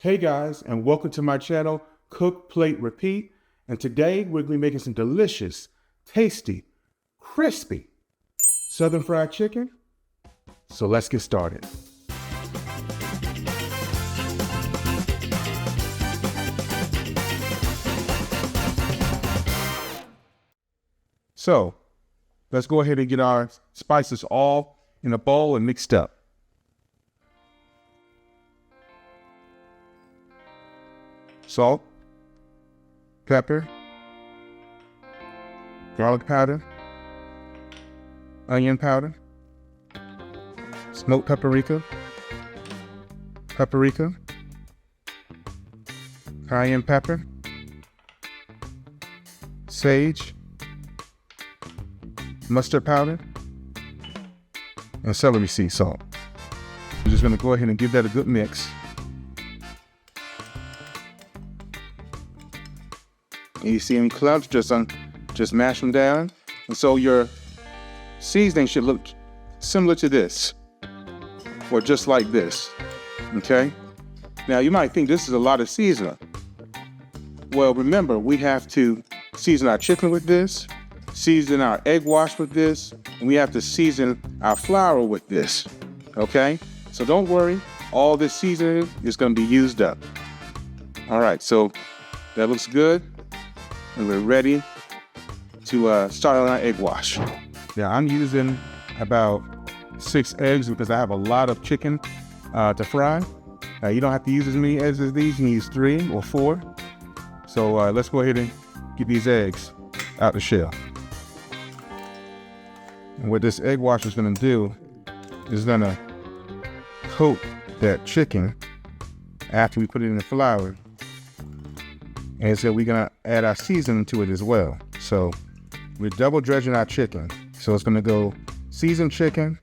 Hey guys, and welcome to my channel, Cook, Plate, Repeat. And today we're going to be making some delicious, tasty, crispy Southern fried chicken. So let's get started. So let's go ahead and get our spices all in a bowl and mixed up. Salt, pepper, garlic powder, onion powder, smoked paprika, cayenne pepper, sage, mustard powder, and celery seed salt. We're just going to go ahead and give that a good mix. And you see any clumps, just mash them down. And so your seasoning should look similar to this, or just like this, okay? Now you might think this is a lot of seasoning. Well, remember, we have to season our chicken with this, season our egg wash with this, and we have to season our flour with this, okay? So don't worry, all this seasoning is gonna be used up. All right, so that looks good. And we're ready to start on our egg wash. Now I'm using about 6 eggs because I have a lot of chicken to fry. You don't have to use as many eggs as these, you can use 3 or 4. So let's go ahead and get these eggs out the shell. And what this egg wash is gonna do is gonna coat that chicken after we put it in the flour. And so we're gonna add our seasoning to it as well. So we're double dredging our chicken. So it's gonna go seasoned chicken,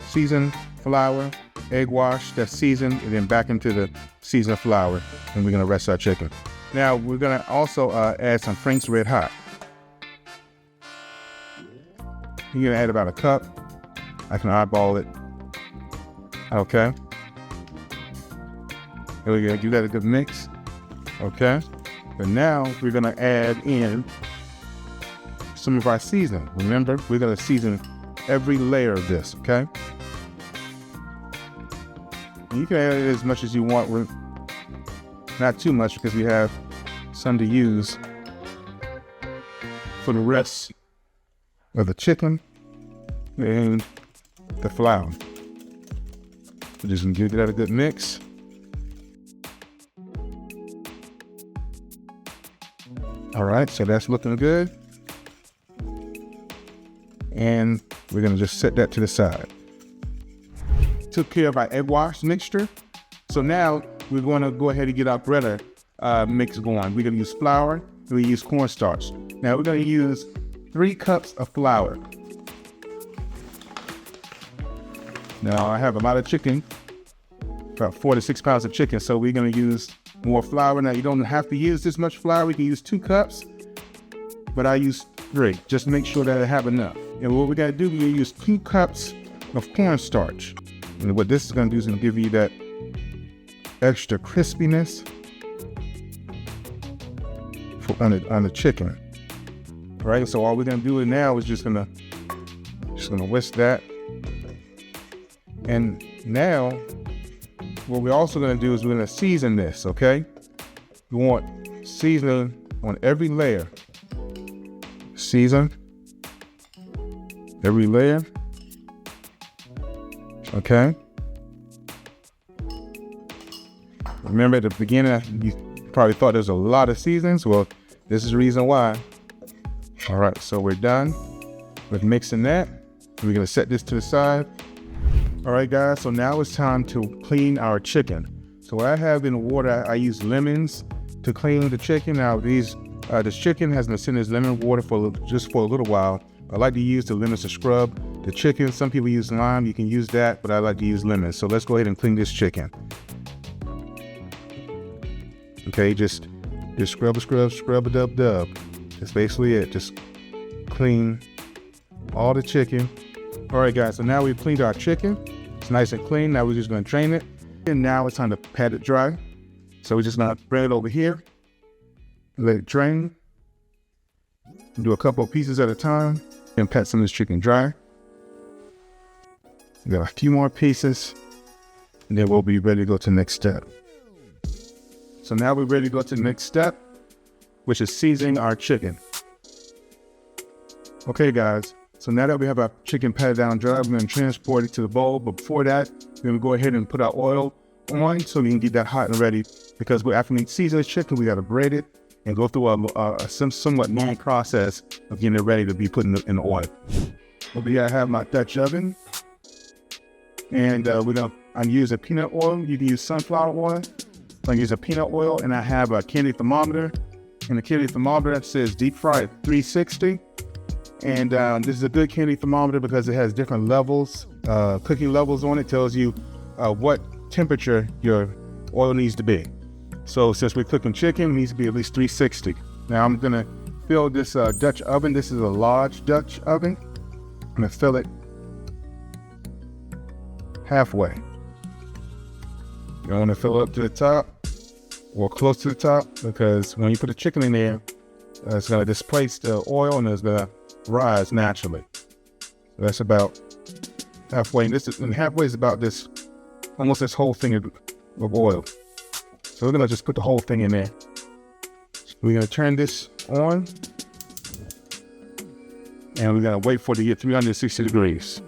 seasoned flour, egg wash that's seasoned, and then back into the seasoned flour, and we're gonna rest our chicken. Now we're gonna also add some Frank's RedHot. You're gonna add about a cup. I can eyeball it. Okay. Here we go, give that a good mix. Okay, but now we're gonna add in some of our seasoning. Remember, we're gonna season every layer of this, okay? And you can add it as much as you want, not too much because we have some to use for the rest of the chicken and the flour. We're just gonna give that a good mix. All right, so that's looking good. And we're gonna just set that to the side. Took care of our egg wash mixture. So now we're gonna go ahead and get our breader mix going. We're gonna use flour, and we use cornstarch. Now we're gonna use 3 cups of flour. Now I have a lot of chicken, about 4 to 6 pounds of chicken, so we're gonna use more flour. Now you don't have to use this much flour. We can use 2 cups, but I use 3. Just make sure that I have enough. And what we gotta do, we're gonna use 2 cups of cornstarch. And what this is gonna do is gonna give you that extra crispiness on the chicken. All right, so all we're gonna do now is just gonna whisk that. And now, what we're also gonna do is we're gonna season this, okay? We want seasoning on every layer. Season every layer, okay? Remember at the beginning, you probably thought there's a lot of seasonings. Well, this is the reason why. All right, so we're done with mixing that. We're gonna set this to the side. All right, guys, so now it's time to clean our chicken. So what I have in the water, I use lemons to clean the chicken. Now this chicken has been sitting in this lemon water just for a little while. I like to use the lemons to scrub the chicken. Some people use lime, you can use that, but I like to use lemons. So let's go ahead and clean this chicken. Okay, just scrub a dub. That's basically it. Just clean all the chicken. All right, guys, so now we've cleaned our chicken. It's nice and clean. Now we're just gonna drain it. And now it's time to pat it dry. So we're just gonna bring it over here, let it drain, do a couple of pieces at a time, and pat some of this chicken dry. We got a few more pieces, and then we'll be ready to go to the next step. So now we're ready to go to the next step, which is seasoning our chicken. Okay guys, so now that we have our chicken patted down dry, we're gonna transport it to the bowl. But before that, we're gonna go ahead and put our oil on so we can get that hot and ready. Because after we season the chicken, we gotta braid it and go through a somewhat long process of getting it ready to be put in the oil. Over here I have my Dutch oven. And I'm using peanut oil. You can use sunflower oil. So I use a peanut oil, and I have a candy thermometer. And the candy thermometer says deep fry at 360. And this is a good candy thermometer because it has different levels, cooking levels on it. Tells you what temperature your oil needs to be. So since we're cooking chicken, it needs to be at least 360. Now I'm gonna fill this Dutch oven. This is a large Dutch oven. I'm gonna fill it halfway. You don't want to fill it up to the top or close to the top, because when you put the chicken in there, it's going to displace the oil and it's going to rise naturally. So that's about halfway. And halfway is about this, almost this whole thing of oil. So we're going to just put the whole thing in there. We're going to turn this on, and we're going to wait for it to get 360 degrees.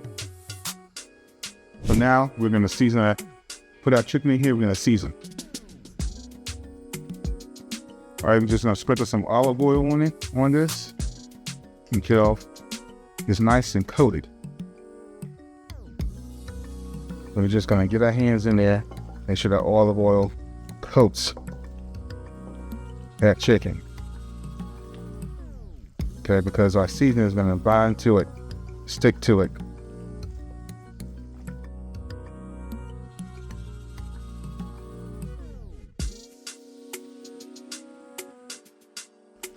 So now we're gonna season put our chicken in here, we're gonna season. All right, we're just gonna sprinkle some olive oil on this until it's nice and coated. So we're just gonna get our hands in there, make sure that olive oil coats that chicken. Okay, because our seasoning is gonna bind to it, stick to it.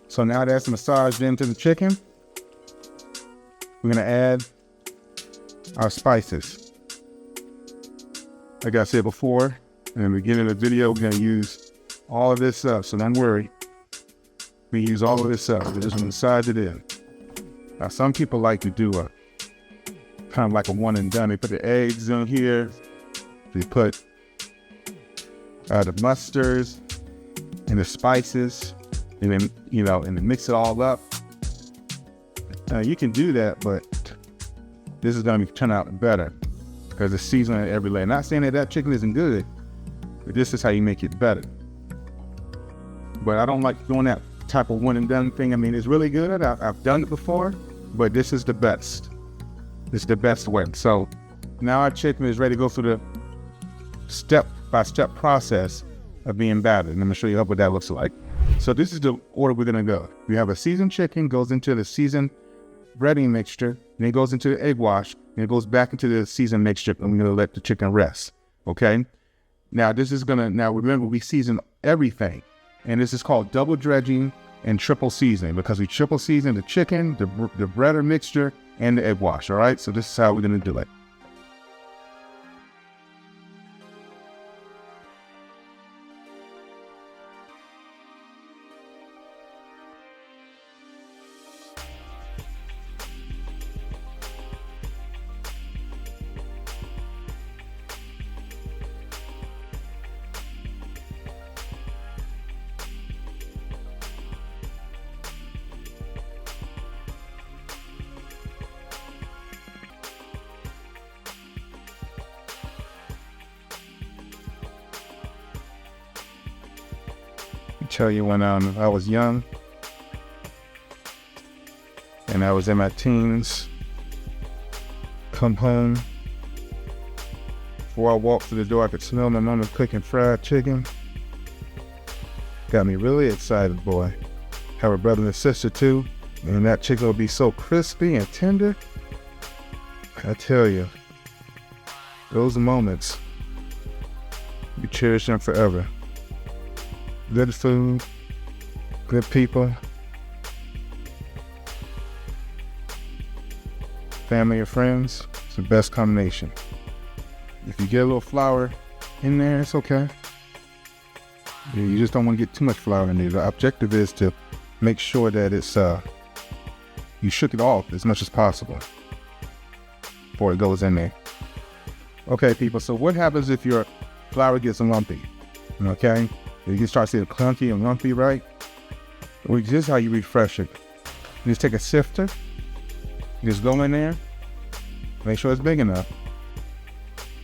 So now that's massaged into the chicken, we're gonna add our spices. Like I said before, in the beginning of the video, we're gonna use all of this up, so don't worry. We use all of this up, we're just gonna massage it in. Now some people like to do a kind of like a one and done. They put the eggs in here, they put the mustards and the spices, and then, and then mix it all up. You can do that, but this is gonna turn out better because it's seasoned at every layer. Not saying that chicken isn't good, but this is how you make it better. But I don't like doing that type of one and done thing. I mean, it's really good. I've done it before, but this is the best. This is the best way. So now our chicken is ready to go through the step-by-step process of being battered. And I'm gonna show you what that looks like. So this is the order we're gonna go. We have a seasoned chicken, goes into the seasoned breading mixture, then it goes into the egg wash, and it goes back into the seasoned mixture, and we're gonna let the chicken rest, okay? Now remember, we season everything, and this is called double dredging and triple seasoning, because we triple season the chicken, the breader mixture, and the egg wash, all right? So this is how we're gonna do it. Tell you when I was young and I was in my teens, come home, before I walked through the door I could smell my mama cooking fried chicken. Got me really excited, boy. Have a brother and a sister too, and that chicken will be so crispy and tender. I tell you, those moments, you cherish them forever. Good food, good people, family and friends, it's the best combination. If you get a little flour in there, it's okay. You just don't want to get too much flour in there. The objective is to make sure that it's you shook it off as much as possible before it goes in there. Okay, people, so what happens if your flour gets lumpy? Okay, you can start seeing clunky and lumpy, right? Well, this is how you refresh it. You just take a sifter, you just go in there, make sure it's big enough,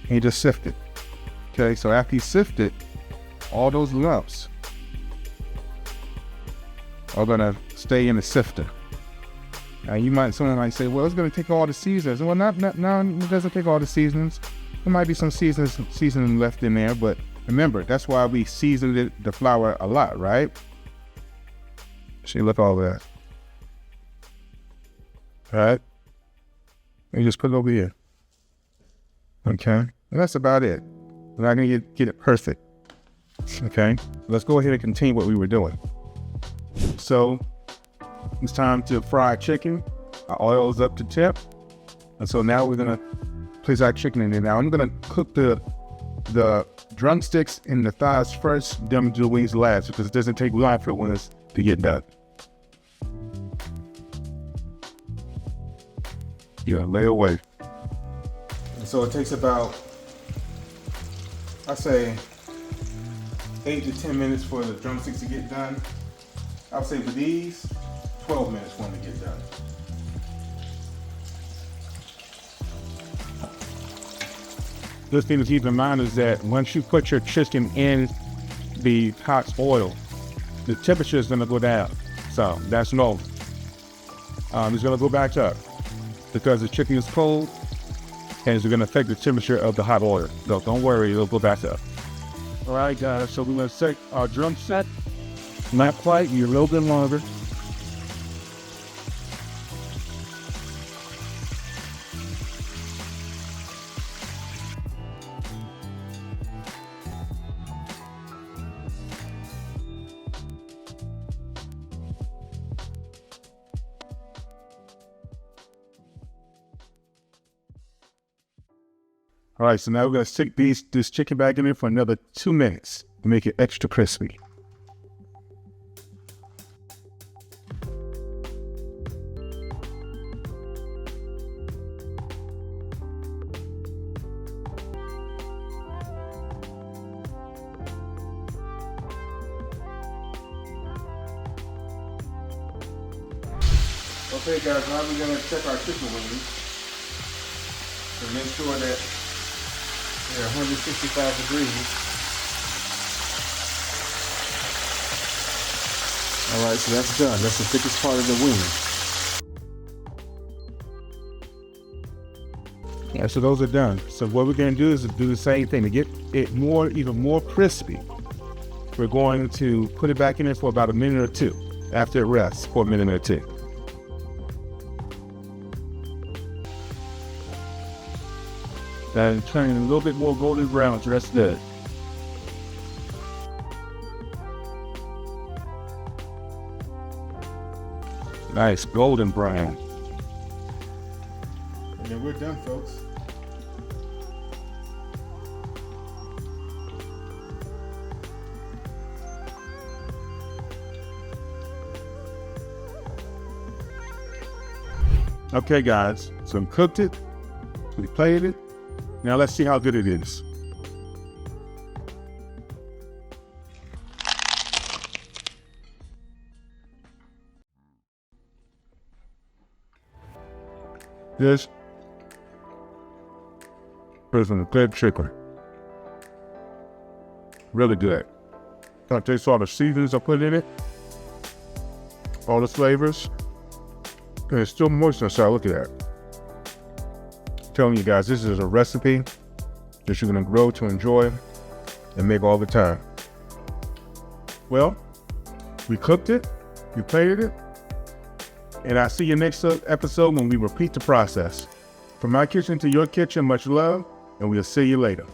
and you just sift it. Okay, so after you sift it, all those lumps are gonna stay in the sifter. Now someone might say, well, it's gonna take all the seasonings. Well, no, it doesn't take all the seasonings. There might be some seasoning left in there, but remember, that's why we seasoned the flour a lot, right? See, look all that. All right, and you just put it over here. Okay, and that's about it. We're not gonna get it perfect. Okay, let's go ahead and continue what we were doing. So it's time to fry chicken. Our oil is up to temp, and so now we're gonna place our chicken in there. Now I'm gonna cook the drumsticks and the thighs first, then do the wings last, because it doesn't take long for wings to get done. Yeah, lay away. And so it takes about, I say, 8 to 10 minutes for the drumsticks to get done. I'll say for these, 12 minutes for them to get done. This thing to keep in mind is that once you put your chicken in the hot oil, the temperature is going to go down. So that's normal. It's going to go back up because the chicken is cold and it's going to affect the temperature of the hot oil. So don't worry, it'll go back up. All right, guys, so we're going to set our drum set. Not quite, you're a little bit longer. All right, so now we're gonna stick this chicken back in there for another 2 minutes to make it extra crispy. Okay guys, now we're gonna check our chicken wings to make sure that they're 165 degrees. All right, so that's done. That's the thickest part of the wing. Yeah, so those are done. So what we're gonna do is do the same thing to get it even more crispy. We're going to put it back in there for about a minute or two after it rests for a minute or two. And turning a little bit more golden brown, so that's good. Nice golden brown. And then we're done, folks. Okay, guys, so we cooked it, we plated it. Now let's see how good it is. This is a good chicken. Really good. Can I taste all the seasonings I put in it? All the flavors. And it's still moist inside, look at that. Telling you guys, this is a recipe that you're gonna grow to enjoy and make all the time. Well, we cooked it, we plated it, and I'll see you next episode when we repeat the process. From my kitchen to your kitchen, much love, and we'll see you later.